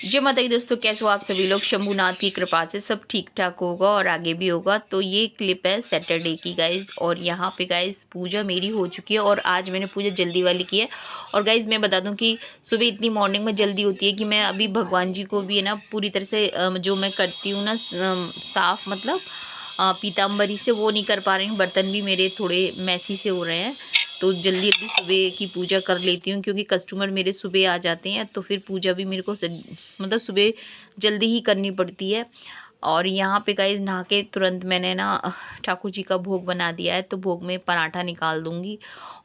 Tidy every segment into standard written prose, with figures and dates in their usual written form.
जय माता दी दोस्तों, कैसे हो आप सभी लोग। शंभुनाथ की कृपा से सब ठीक ठाक होगा और आगे भी होगा। तो ये क्लिप है सैटरडे की गाइज, और यहाँ पे गाइज पूजा मेरी हो चुकी है और आज मैंने पूजा जल्दी वाली की है। और गाइज मैं बता दूं कि सुबह इतनी मॉर्निंग में जल्दी होती है कि मैं अभी भगवान जी को भी है ना पूरी तरह से जो मैं करती हूँ ना साफ, मतलब पीताम्बरी से वो नहीं कर पा रही हूँ। बर्तन भी मेरे थोड़े मैसी से हो रहे हैं, तो जल्दी जल्दी सुबह की पूजा कर लेती हूँ क्योंकि कस्टमर मेरे सुबह आ जाते हैं। तो फिर पूजा भी मेरे को मतलब सुबह जल्दी ही करनी पड़ती है। और यहाँ पे गाइस नहा के तुरंत मैंने ना ठाकुर जी का भोग बना दिया है, तो भोग में पराठा निकाल दूँगी।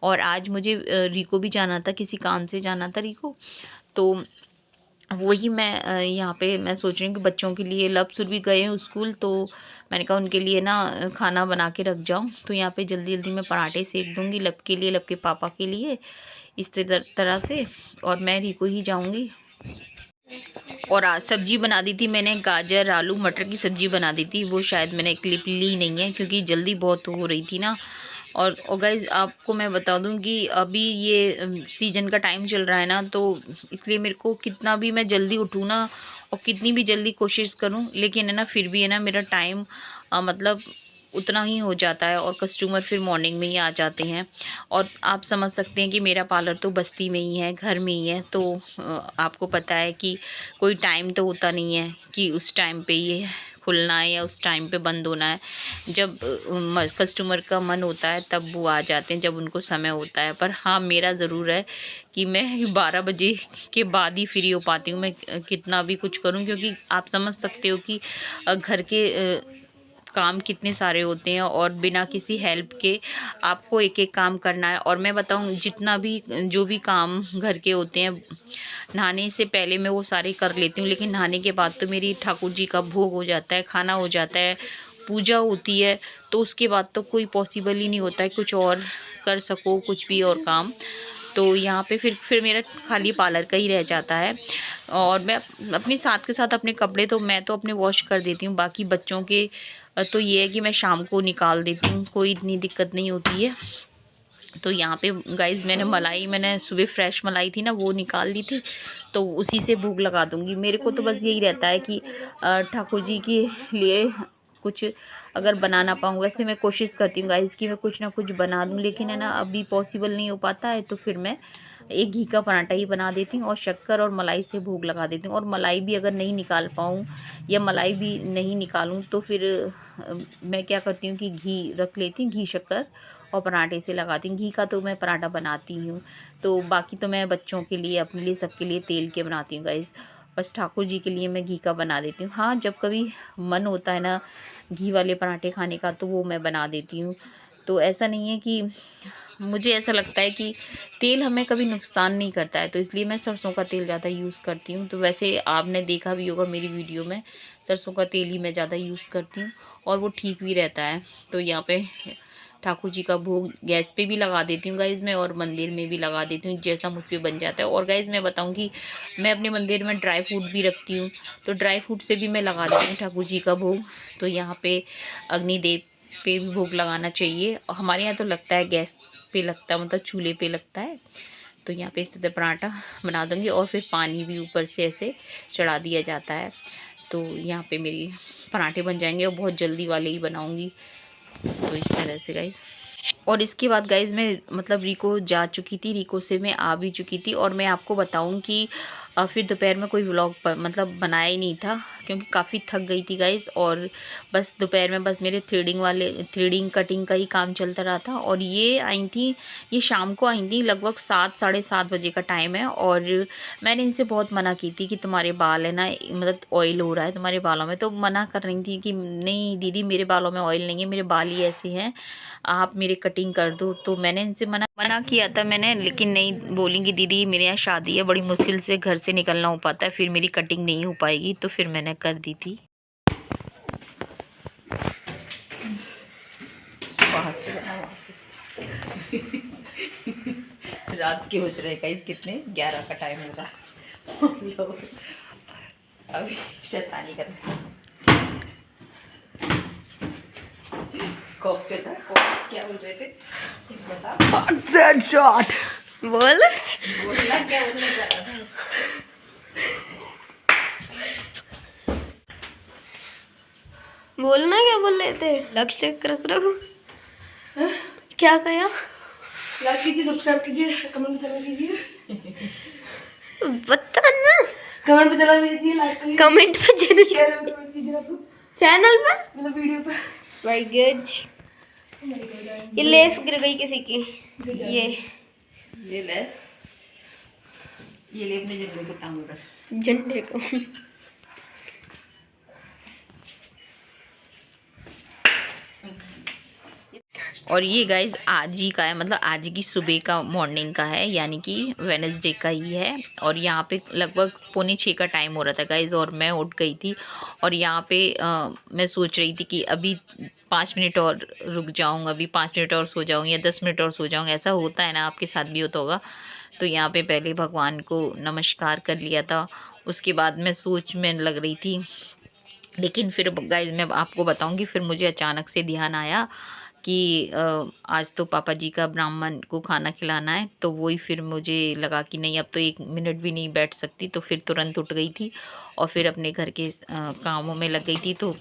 और आज मुझे रिको भी जाना था, किसी काम से जाना था रिको, तो वही मैं यहाँ पे मैं सोच रही हूँ कि बच्चों के लिए लब सुर भी गए हैं स्कूल, तो मैंने कहा उनके लिए ना खाना बना के रख जाऊँ। तो यहाँ पे जल्दी जल्दी मैं पराठे सेक दूँगी लब के लिए, लब के पापा के लिए, इस तरह से। और मैं रिको ही जाऊँगी। और आज सब्जी बना दी थी मैंने, गाजर आलू मटर की सब्जी बना दी थी। वो शायद मैंने क्लिप ली नहीं है क्योंकि जल्दी बहुत हो रही थी ना। और गाइज आपको मैं बता दूं कि अभी ये सीजन का टाइम चल रहा है ना, तो इसलिए मेरे को कितना भी मैं जल्दी उठूँ ना और कितनी भी जल्दी कोशिश करूं, लेकिन है ना फिर भी है ना मेरा टाइम मतलब उतना ही हो जाता है और कस्टमर फिर मॉर्निंग में ही आ जाते हैं। और आप समझ सकते हैं कि मेरा पार्लर तो बस्ती में ही है, घर में ही है, तो आपको पता है कि कोई टाइम तो होता नहीं है कि उस टाइम पे ये खुलना है या उस टाइम पे बंद होना है। जब कस्टमर का मन होता है तब वो आ जाते हैं, जब उनको समय होता है। पर हाँ, मेरा ज़रूर है कि मैं 12 बजे के बाद ही फ्री हो पाती हूँ, मैं कितना भी कुछ करूँ, क्योंकि आप समझ सकते हो कि घर के काम कितने सारे होते हैं और बिना किसी हेल्प के आपको एक एक काम करना है। और मैं बताऊं, जितना भी जो भी काम घर के होते हैं, नहाने से पहले मैं वो सारे कर लेती हूँ, लेकिन नहाने के बाद तो मेरी ठाकुर जी का भोग हो जाता है, खाना हो जाता है, पूजा होती है, तो उसके बाद तो कोई पॉसिबल ही नहीं होता है कुछ और कर सको, कुछ भी और काम। तो यहाँ पे फिर मेरा खाली पार्लर का ही रह जाता है। और मैं अपने साथ के साथ अपने कपड़े तो मैं तो अपने वॉश कर देती हूँ, बाकी बच्चों के तो ये है कि मैं शाम को निकाल देती हूँ, कोई इतनी दिक्कत नहीं होती है। तो यहाँ पे गाइस मैंने सुबह फ्रेश मलाई थी ना, वो निकाल ली थी, तो उसी से भोग लगा दूँगी। मेरे को तो बस यही रहता है कि ठाकुर जी के लिए कुछ अगर बना ना पाऊँ, वैसे मैं कोशिश करती हूँ गाइस कि मैं कुछ ना कुछ बना दूँ, लेकिन है ना अभी पॉसिबल नहीं हो पाता है, तो फिर मैं एक घी का पराठा ही बना देती हूँ और शक्कर और मलाई से भोग लगा देती हूँ। और मलाई भी अगर नहीं निकाल पाऊँ या मलाई भी नहीं निकालूँ, तो फिर मैं क्या करती हूँ कि घी रख लेती हूँ, घी शक्कर और पराठे से लगाती हूँ। घी का तो मैं पराठा बनाती हूँ, तो बाकी तो मैं बच्चों के लिए, अपने लिए, सबके लिए तेल के बनाती हूँ गाइस। बस ठाकुर जी के लिए मैं घी का बना देती हूँ। हाँ, जब कभी मन होता है ना घी वाले पराठे खाने का, तो वो मैं बना देती हूँ। तो ऐसा नहीं है कि, मुझे ऐसा लगता है कि तेल हमें कभी नुकसान नहीं करता है, तो इसलिए मैं सरसों का तेल ज़्यादा यूज़ करती हूँ। तो वैसे आपने देखा भी होगा मेरी वीडियो में, सरसों का तेल ही मैं ज़्यादा यूज़ करती हूँ और वो ठीक भी रहता है। तो यहाँ पे ठाकुर जी का भोग गैस पे भी लगा देती हूँ गाइज़ मैं, और मंदिर में भी लगा देती हूँ, जैसा मुझ पे बन जाता है। और गाइज़ मैं बताऊँ कि मैं अपने मंदिर में ड्राई फ्रूट भी रखती हूँ, तो ड्राई फ्रूट से भी मैं लगा देती हूँ ठाकुर जी का भोग। तो यहाँ पे अग्निदेव पे भी भोग लगाना चाहिए, और हमारे यहाँ तो लगता है गैस पे लगता है, मतलब चूल्हे पे लगता है। तो यहाँ पे इस तरह पराठा बना दूँगी और फिर पानी भी ऊपर से ऐसे चढ़ा दिया जाता है। तो यहाँ पे मेरी पराठे बन जाएंगे, और बहुत जल्दी वाले ही बनाऊँगी। तो इस तरह से गाइस। और इसके बाद गाइज़ मैं मतलब रिको जा चुकी थी, रिको से मैं आ भी चुकी थी। और मैं आपको बताऊं कि फिर दोपहर में कोई व्लॉग मतलब बनाया ही नहीं था, क्योंकि काफ़ी थक गई थी गाइज़। और बस दोपहर में बस मेरे थ्रेडिंग कटिंग का ही काम चलता रहा था। और ये आई थी, ये शाम को आई थी, लगभग 7 साढ़े 7 बजे का टाइम है। और मैंने इनसे बहुत मना की थी कि तुम्हारे बाल है ना, मतलब ऑयल हो रहा है तुम्हारे बालों में। तो मना कर रही थी कि नहीं दीदी, मेरे बालों में ऑयल नहीं है, मेरे बाल ही ऐसे हैं, आप मेरी कटिंग कर दो। तो मैंने इनसे मना किया था मैंने, लेकिन नहीं, बोलेंगी दीदी मेरे यहाँ शादी है, बड़ी मुश्किल से घर से निकलना हो पाता है, फिर मेरी कटिंग नहीं हो पाएगी, तो फिर मैंने कर दी थी। रात के बज रहे गाइस कितने, 11 का टाइम होगा। अभी शैतानी कर रहे हैं, कॉफ चल रहा है। कॉफ क्या बोल रहे थे, बता। शॉट बोलना क्या बोलने जा रहा था। बोलना क्या बोल रहे थे? लक्ष्य रख रखो। क्या कहा? लाइक कीजिए, सब्सक्राइब कीजिए, कमेंट पे चला कीजिए। बता ना, कमेंट पे चला कीजिए, लाइक करिए, कमेंट पे चैनल कमेंट कीजिए आप चैनल पे, मतलब वीडियो पे। Very good. ये लेस गिर गई किसी की। ये लेस, ये ले अपने झंडे को टांग उधर, झंडे को। और ये गाइज आज ही का है, मतलब आज की सुबह का मॉर्निंग का है, यानी कि वेडनेसडे का ही है। और यहाँ पे लगभग 5:45 का टाइम हो रहा था गाइज, और मैं उठ गई थी। और यहाँ पे मैं सोच रही थी कि अभी 5 मिनट और रुक जाऊँ, अभी 5 मिनट और सो जाऊँ या 10 मिनट और सो जाऊँ। ऐसा होता है ना, आपके साथ भी होता होगा। तो यहाँ पे पहले भगवान को नमस्कार कर लिया था, उसके बाद मैं सोच में लग रही थी। लेकिन फिर गाइज मैं आपको बताऊंगी, फिर मुझे अचानक से ध्यान आया कि आज तो पापा जी का ब्राह्मण को खाना खिलाना है। तो वही फिर मुझे लगा कि नहीं, अब तो 1 मिनट भी नहीं बैठ सकती। तो फिर तुरंत उठ गई थी और फिर अपने घर के कामों में लग गई थी। तो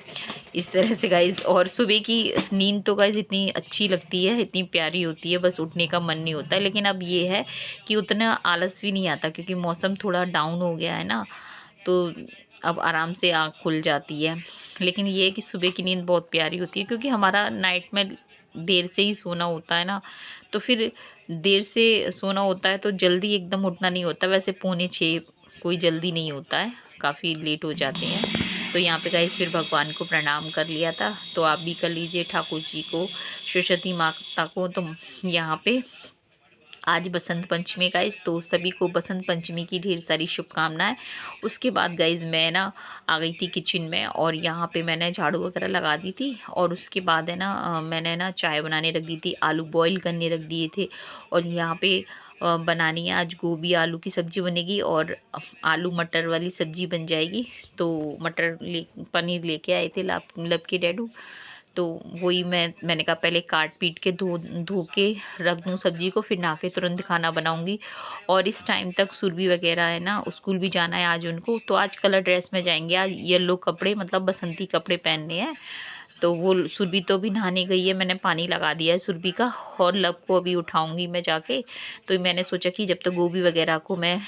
इस तरह से गाइज, और सुबह की नींद तो गाइज इतनी अच्छी लगती है, इतनी प्यारी होती है, बस उठने का मन नहीं होता है। लेकिन अब ये है कि उतना आलस भी नहीं आता, क्योंकि मौसम थोड़ा डाउन हो गया है ना, तो अब आराम से आँख खुल जाती है। लेकिन ये है कि सुबह की नींद बहुत प्यारी होती है, क्योंकि हमारा नाइट में देर से ही सोना होता है ना, तो फिर देर से सोना होता है तो जल्दी एकदम उठना नहीं होता। वैसे 5:45 कोई जल्दी नहीं होता है, काफ़ी लेट हो जाते हैं। तो यहाँ पे गाइस फिर भगवान को प्रणाम कर लिया था। तो आप भी कर लीजिए, ठाकुर जी को, सरस्वती माता को। तो यहाँ पे आज बसंत पंचमी गाइज, तो सभी को बसंत पंचमी की ढेर सारी शुभकामनाएं। उसके बाद गाइज मैं ना आ गई थी किचन में, और यहाँ पे मैंने झाड़ू वगैरह लगा दी थी। और उसके बाद है ना मैंने ना चाय बनाने रख दी थी, आलू बॉईल करने रख दिए थे। और यहाँ पे बनानी है आज गोभी आलू की सब्ज़ी बनेगी, और आलू मटर वाली सब्ज़ी बन जाएगी। तो पनीर लेके आए थे लब के डैडू। तो वही मैंने कहा पहले काट पीट के धो के रख दूँ सब्ज़ी को, फिर नहा के तुरंत खाना बनाऊँगी। और इस टाइम तक सुरभि वगैरह है ना, स्कूल भी जाना है आज उनको। तो आज कलर ड्रेस में जाएंगे, आज येलो कपड़े मतलब बसंती कपड़े पहनने हैं। तो वो सुरभि तो भी नहाने गई है, मैंने पानी लगा दिया है सुरभि का। और लब को अभी उठाऊँगी मैं जाके। तो मैंने सोचा कि जब तक गोभी वगैरह को मैं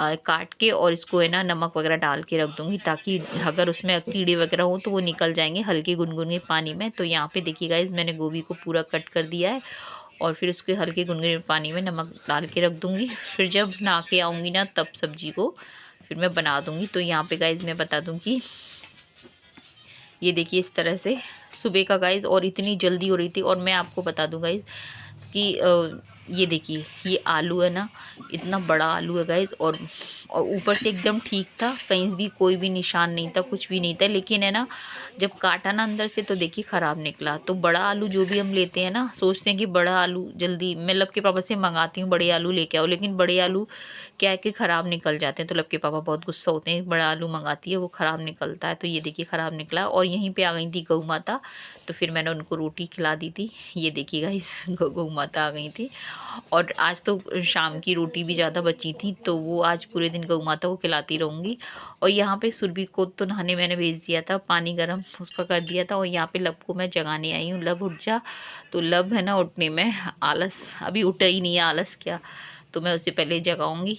काट के और इसको है ना नमक वगैरह डाल के रख दूँगी, ताकि अगर उसमें कीड़े वगैरह हो तो वो निकल जाएंगे हल्के गुनगुने पानी में। तो यहाँ पे देखिए गाइस, मैंने गोभी को पूरा कट कर दिया है, और फिर उसके हल्के गुनगुने पानी में नमक डाल के रख दूँगी। फिर जब नहा के आऊँगी ना, तब सब्जी को फिर मैं बना दूँगी। तो यहाँ पे गाइस मैं बता दूँ कि ये देखिए इस तरह से सुबह का गाइस, और इतनी जल्दी हो रही थी। और मैं आपको बता दूँ गाइस कि ये देखिए ये आलू है ना, इतना बड़ा आलू है गाइस, और ऊपर से एकदम ठीक था, कहीं भी कोई भी निशान नहीं था, कुछ भी नहीं था। लेकिन है ना, जब काटा ना अंदर से तो देखिए ख़राब निकला। तो बड़ा आलू जो भी हम लेते हैं ना, सोचते हैं कि बड़ा आलू जल्दी, मैं लब के पापा से मंगाती हूँ बड़े आलू लेके आओ, लेकिन बड़े आलू क्या है कि ख़राब निकल जाते हैं। तो लब के पापा बहुत गुस्सा होते हैं, बड़ा आलू मंगाती है वो ख़राब निकलता है। तो ये देखिए ख़राब निकला। और यहीं पे आ गई थी गौ माता, तो फिर मैंने उनको रोटी खिला दी थी। ये देखिए गाइस गौ माता आ गई थी। और आज तो शाम की रोटी भी ज़्यादा बची थी, तो वो आज पूरे दिन गौ माता को खिलाती रहूँगी। और यहाँ पे सुरभि को तो नहाने मैंने भेज दिया था, पानी गर्म उसका कर दिया था। और यहाँ पे लब को मैं जगाने आई हूँ, लब उठ जा। तो लब है ना उठने में आलस, अभी उठा ही नहीं है, आलस क्या। तो मैं उसे पहले जगाऊंगी।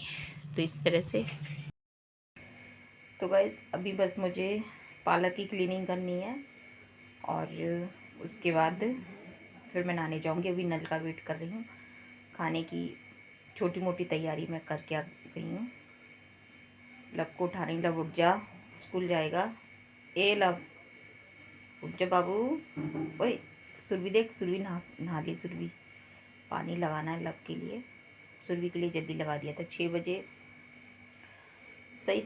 तो इस तरह से। तो गाइस अभी बस मुझे पार्लर की क्लीनिंग करनी है, और उसके बाद फिर मैं नहाने जाऊंगी। अभी नल का वेट कर रही हूँ, खाने की छोटी मोटी तैयारी मैं करके आ गई हूँ। लब को उठा रही, लब उठ जा, स्कूल जाएगा। ए लब उठ जा बाबू। ओए सुरभि देख, सुरभि नहा ली सुरभि। पानी लगाना है लब के लिए, सुरभि के लिए जल्दी लगा दिया था 6 बजे, सही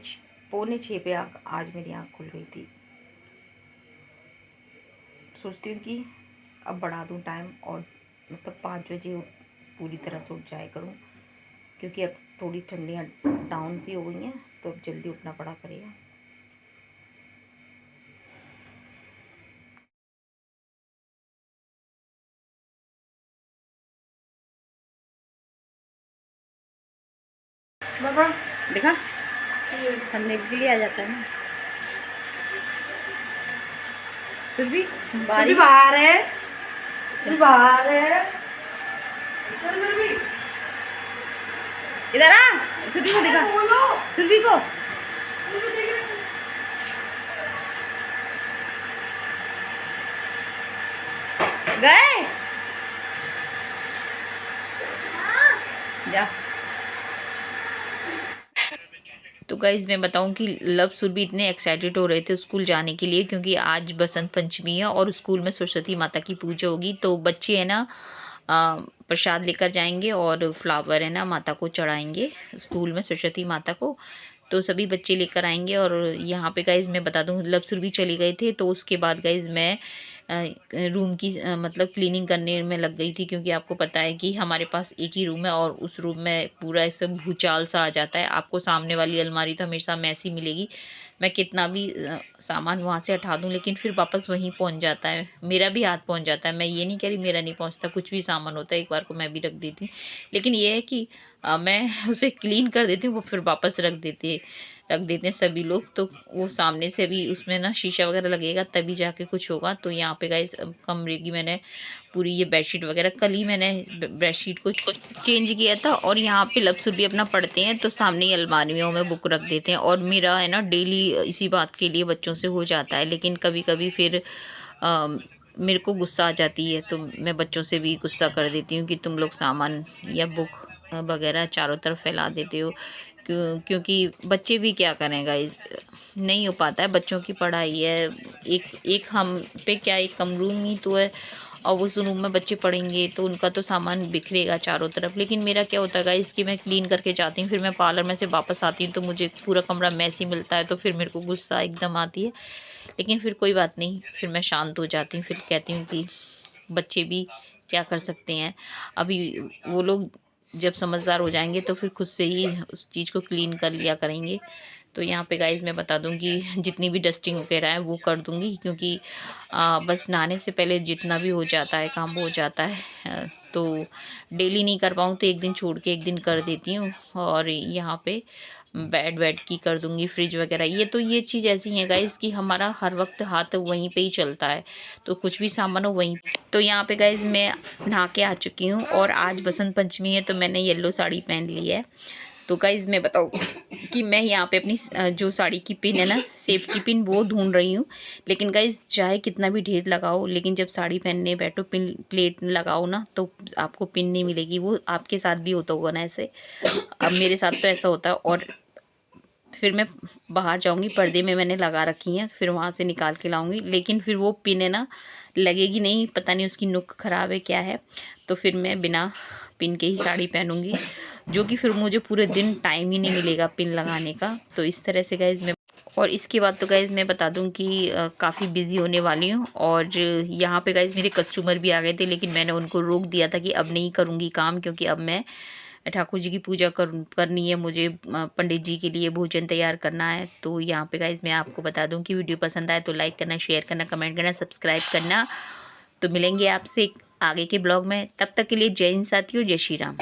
5:45 पे आज मेरी आँख खुल गई थी। सोचती हूँ कि अब बढ़ा दूँ टाइम, और मतलब 5 बजे पूरी तरह से उठ जाया करूँ, क्योंकि अब थोड़ी ठंडियाँ डाउन सी हो गई हैं, तो अब जल्दी उठना पड़ा करेगा। बाबा देखा ठंडे के लिए आ जाता है ना। सुरभि सुरभि बाहर है, सुरभि बाहर है। सुरभि इधर आ, सुरभि को दिखा, सुरभि को। गए जा। तो गाइज़ मैं बताऊं कि लव सुरभि इतने एक्साइटेड हो रहे थे स्कूल जाने के लिए, क्योंकि आज बसंत पंचमी है और स्कूल में सरस्वती माता की पूजा होगी। तो बच्चे है ना प्रसाद लेकर जाएंगे और फ्लावर है ना माता को चढ़ाएंगे स्कूल में, सरस्वती माता को। तो सभी बच्चे लेकर आएंगे। और यहाँ पे गाइज़ मैं बता दूँ, लव सुरभि चले गए थे तो उसके बाद गाइज़ मैं रूम की मतलब क्लीनिंग करने में लग गई थी, क्योंकि आपको पता है कि हमारे पास एक ही रूम है और उस रूम में पूरा ऐसा भूचाल सा आ जाता है। आपको सामने वाली अलमारी तो हमेशा मैसी मिलेगी, मैं कितना भी सामान वहाँ से हटा दूँ लेकिन फिर वापस वहीं पहुँच जाता है, मेरा भी हाथ पहुँच जाता है। मैं ये नहीं कह रही मेरा नहीं पहुँचता, कुछ भी सामान होता है एक बार को मैं भी रख देती हूँ, लेकिन ये है कि मैं उसे क्लीन कर देती हूँ, वो फिर वापस रख देते हैं सभी लोग। तो वो सामने से भी उसमें ना शीशा वगैरह लगेगा तभी जाके कुछ होगा। तो यहाँ पे गाइस कमरे की मैंने पूरी ये बेडशीट वगैरह कल ही मैंने बेडशीट को चेंज किया था। और यहाँ पे लव सुरभि अपना पढ़ते हैं तो सामने ही अलमारियों में बुक रख देते हैं। और मेरा है ना डेली इसी बात के लिए बच्चों से हो जाता है, लेकिन कभी कभी फिर मेरे को गुस्सा आ जाती है तो मैं बच्चों से भी गुस्सा कर देती हूँ कि तुम लोग सामान या बुक वगैरह चारों तरफ फैला देते हो। क्योंकि बच्चे भी क्या करें गाइस, नहीं हो पाता है, बच्चों की पढ़ाई है। एक हम पे क्या एक कम रूम ही तो है और उस रूम में बच्चे पढ़ेंगे तो उनका तो सामान बिखरेगा चारों तरफ। लेकिन मेरा क्या होता है गाइस कि मैं क्लीन करके जाती हूँ, फिर मैं पार्लर में से वापस आती हूँ तो मुझे पूरा कमरा मैसी मिलता है, तो फिर मेरे को गुस्सा एकदम आती है। लेकिन फिर कोई बात नहीं, फिर मैं शांत हो जाती हूँ, फिर कहती हूँ कि बच्चे भी क्या कर सकते हैं, अभी वो लोग जब समझदार हो जाएंगे तो फिर खुद से ही उस चीज़ को क्लीन कर लिया करेंगे। तो यहाँ पे गाइस मैं बता दूँ कि जितनी भी डस्टिंग वगैरह है वो कर दूँगी, क्योंकि बस नहाने से पहले जितना भी हो जाता है काम हो जाता है। तो डेली नहीं कर पाऊँ तो एक दिन छोड़ के एक दिन कर देती हूँ। और यहाँ पे बेड की कर दूंगी, फ्रिज वगैरह। ये चीज़ ऐसी है गाइस कि हमारा हर वक्त हाथ वहीं पे ही चलता है, तो कुछ भी सामान हो वहीं। तो यहाँ पे गाइस मैं नहा के आ चुकी हूँ और आज बसंत पंचमी है तो मैंने येलो साड़ी पहन ली है। तो गाइस मैं बताऊँ कि मैं यहाँ पे अपनी जो साड़ी की पिन है ना, सेफ की पिन, वो ढूंढ रही हूँ। लेकिन गाइस चाहे कितना भी ढेर लगाओ, लेकिन जब साड़ी पहनने बैठो पिन प्लेट लगाओ ना तो आपको पिन नहीं मिलेगी। वो आपके साथ भी होता होगा ना ऐसे, अब मेरे साथ तो ऐसा होता है। और फिर मैं बाहर जाऊंगी, पर्दे में मैंने लगा रखी हैं, फिर वहाँ से निकाल के लाऊंगी, लेकिन फिर वो पिन है ना लगेगी नहीं, पता नहीं उसकी नुक ख़राब है क्या है। तो फिर मैं बिना पिन के ही साड़ी पहनूंगी, जो कि फिर मुझे पूरे दिन टाइम ही नहीं मिलेगा पिन लगाने का। तो इस तरह से गाइज़ मैं, और इसके बाद तो गाइज़ मैं बता दूं कि काफ़ी बिज़ी होने वाली हूँ। और यहाँ पे गाइज़ मेरे कस्टमर भी आ गए थे, लेकिन मैंने उनको रोक दिया था कि अब नहीं करूँगी काम, क्योंकि अब मैं ठाकुर जी की पूजा करनी है, मुझे पंडित जी के लिए भोजन तैयार करना है। तो यहाँ पे गाइज़ मैं आपको बता दूं कि वीडियो पसंद आए तो लाइक करना, शेयर करना, कमेंट करना, सब्सक्राइब करना। तो मिलेंगे आपसे आगे के ब्लॉग में, तब तक के लिए जय हिंद साथियों, जय श्री राम।